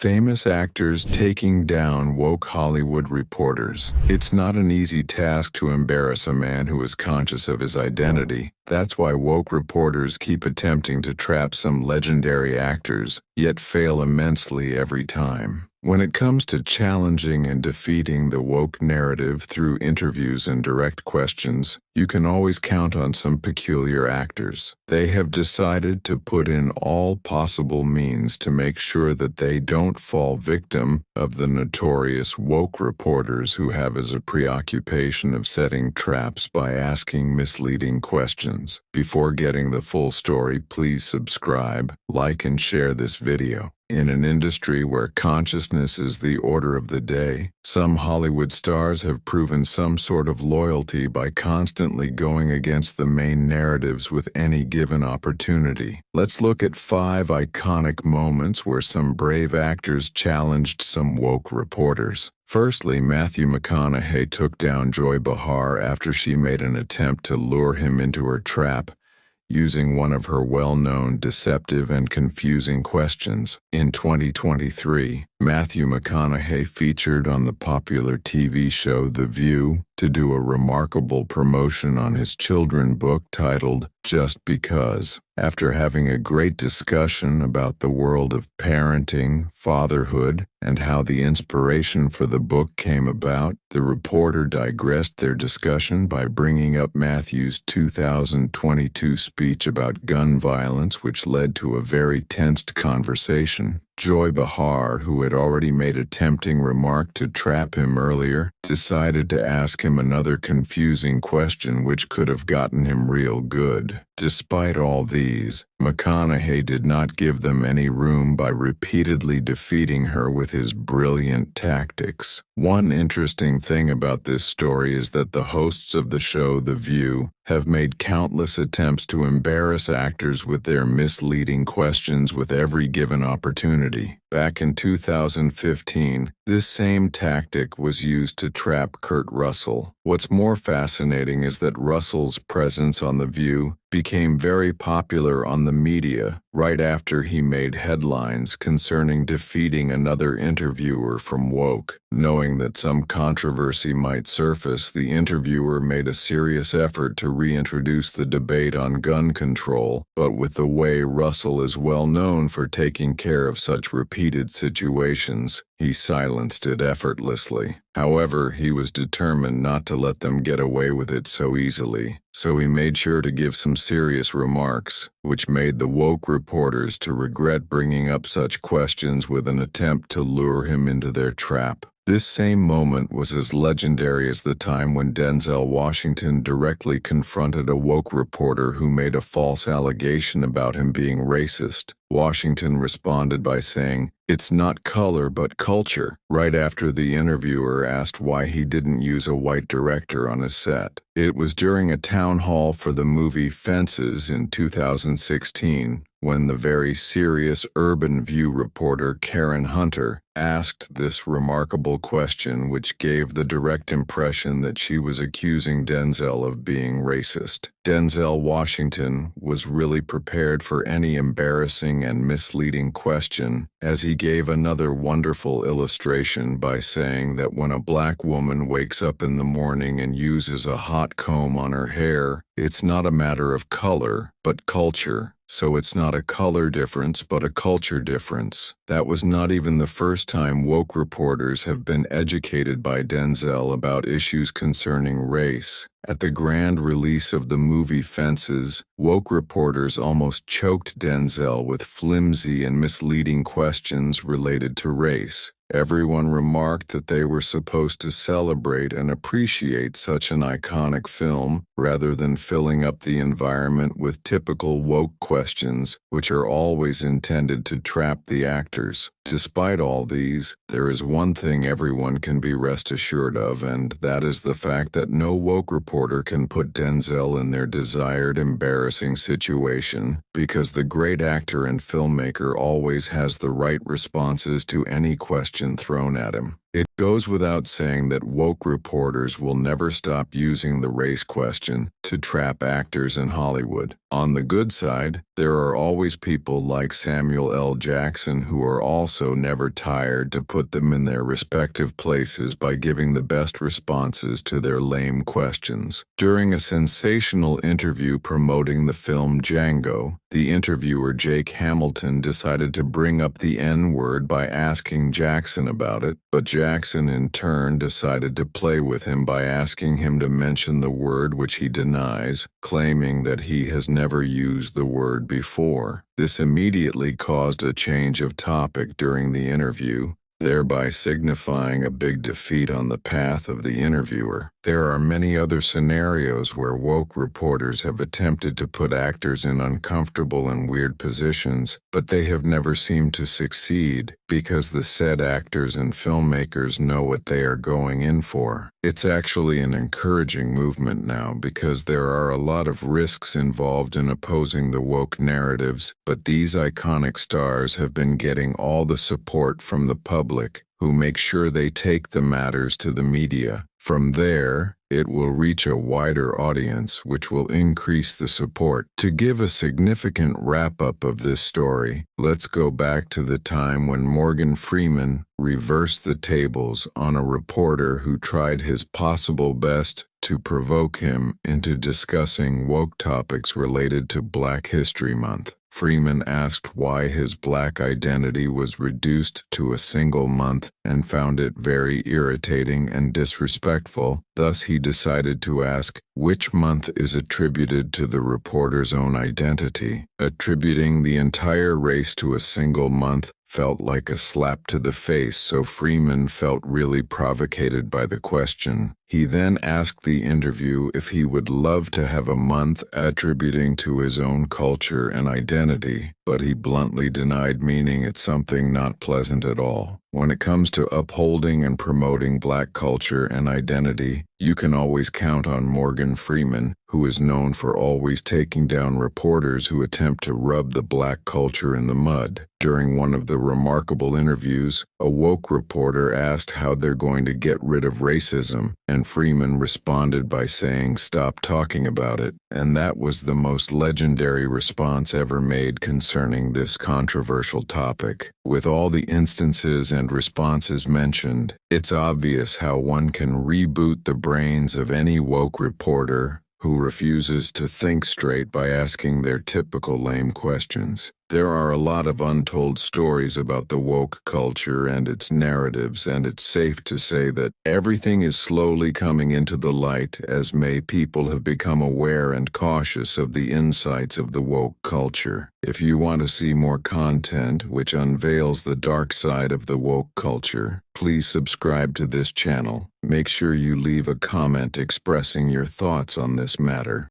Famous actors taking down woke Hollywood reporters. It's not an easy task to embarrass a man who is conscious of his identity. That's why woke reporters keep attempting to trap some legendary actors, yet fail immensely every time. When it comes to challenging and defeating the woke narrative through interviews and direct questions, you can always count on some peculiar actors. They have decided to put in all possible means to make sure that they don't fall victim of the notorious woke reporters who have as a preoccupation of setting traps by asking misleading questions. Before getting the full story, please subscribe, like, and share this video. In an industry where consciousness is the order of the day, some Hollywood stars have proven some sort of loyalty by constantly going against the main narratives with any given opportunity. Let's look at 5 iconic moments where some brave actors challenged some woke reporters. Firstly, Matthew McConaughey took down Joy Behar after she made an attempt to lure him into her trap, using one of her well-known deceptive and confusing questions. In 2023, Matthew McConaughey featured on the popular TV show The View to do a remarkable promotion on his children's book titled Just Because. After having a great discussion about the world of parenting, fatherhood, and how the inspiration for the book came about, the reporter digressed their discussion by bringing up Matthew's 2022 speech about gun violence, which led to a very tensed conversation. Joy Behar, who had already made a tempting remark to trap him earlier, decided to ask him another confusing question which could have gotten him real good. Despite all these, McConaughey did not give them any room by repeatedly defeating her with his brilliant tactics. One interesting thing about this story is that the hosts of the show The View have made countless attempts to embarrass actors with their misleading questions with every given opportunity. Back in 2015, this same tactic was used to trap Kurt Russell. What's more fascinating is that Russell's presence on The View became very popular on the media right after he made headlines concerning defeating another interviewer from woke. Knowing that some controversy might surface, the interviewer made a serious effort to reintroduce the debate on gun control, but with the way Russell is well known for taking care of such repeated situations, he silenced it effortlessly. However, he was determined not to let them get away with it so easily, so he made sure to give some serious remarks, which made the woke reporters to regret bringing up such questions with an attempt to lure him into their trap. This same moment was as legendary as the time when Denzel Washington directly confronted a woke reporter who made a false allegation about him being racist. Washington responded by saying, "It's not color but culture," right after the interviewer asked why he didn't use a white director on his set. It was during a town hall for the movie Fences in 2016 when the very serious Urban View reporter Karen Hunter asked this remarkable question, which gave the direct impression that she was accusing Denzel of being racist. Denzel Washington was really prepared for any embarrassing and misleading question, as he gave another wonderful illustration by saying that when a black woman wakes up in the morning and uses a hot comb on her hair, it's not a matter of color, but culture. So it's not a color difference but a culture difference. That was not even the first time woke reporters have been educated by Denzel about issues concerning race. At the grand release of the movie Fences, woke reporters almost choked Denzel with flimsy and misleading questions related to race. Everyone remarked that they were supposed to celebrate and appreciate such an iconic film, rather than filling up the environment with typical woke questions, which are always intended to trap the actors. Despite all these, there is one thing everyone can be rest assured of, and that is the fact that no woke reporter can put Denzel in their desired embarrassing situation, because the great actor and filmmaker always has the right responses to any question thrown at him. It goes without saying that woke reporters will never stop using the race question to trap actors in Hollywood. On the good side, there are always people like Samuel L. Jackson who are also never tired to put them in their respective places by giving the best responses to their lame questions. During a sensational interview promoting the film Django, the interviewer Jake Hamilton decided to bring up the N-word by asking Jackson about it, but Jackson in turn decided to play with him by asking him to mention the word, which he denies, claiming that he has never used the word before. This immediately caused a change of topic during the interview, thereby signifying a big defeat on the path of the interviewer. There are many other scenarios where woke reporters have attempted to put actors in uncomfortable and weird positions, but they have never seemed to succeed because the said actors and filmmakers know what they are going in for. It's actually an encouraging movement now because there are a lot of risks involved in opposing the woke narratives, but these iconic stars have been getting all the support from the public, who make sure they take the matters to the media. From there, it will reach a wider audience, which will increase the support. To give a significant wrap-up of this story, let's go back to the time when Morgan Freeman reversed the tables on a reporter who tried his possible best to provoke him into discussing woke topics related to Black History Month. Freeman asked why his black identity was reduced to a single month and found it very irritating and disrespectful. Thus, he decided to ask which month is attributed to the reporter's own identity. Attributing the entire race to a single month felt like a slap to the face, so Freeman felt really provocated by the question. He then asked the interview if he would love to have a month attributing to his own culture and identity, but he bluntly denied, meaning it's something not pleasant at all. When it comes to upholding and promoting Black culture and identity, you can always count on Morgan Freeman, who is known for always taking down reporters who attempt to rub the Black culture in the mud. During one of the remarkable interviews, a woke reporter asked how they're going to get rid of racism, and Freeman responded by saying, "Stop talking about it." And that was the most legendary response ever made concerning this controversial topic. With all the instances and responses mentioned, it's obvious how one can reboot the brains of any woke reporter who refuses to think straight by asking their typical lame questions. There are a lot of untold stories about the woke culture and its narratives, and it's safe to say that everything is slowly coming into the light as people have become aware and cautious of the insights of the woke culture. If you want to see more content which unveils the dark side of the woke culture, please subscribe to this channel. Make sure you leave a comment expressing your thoughts on this matter.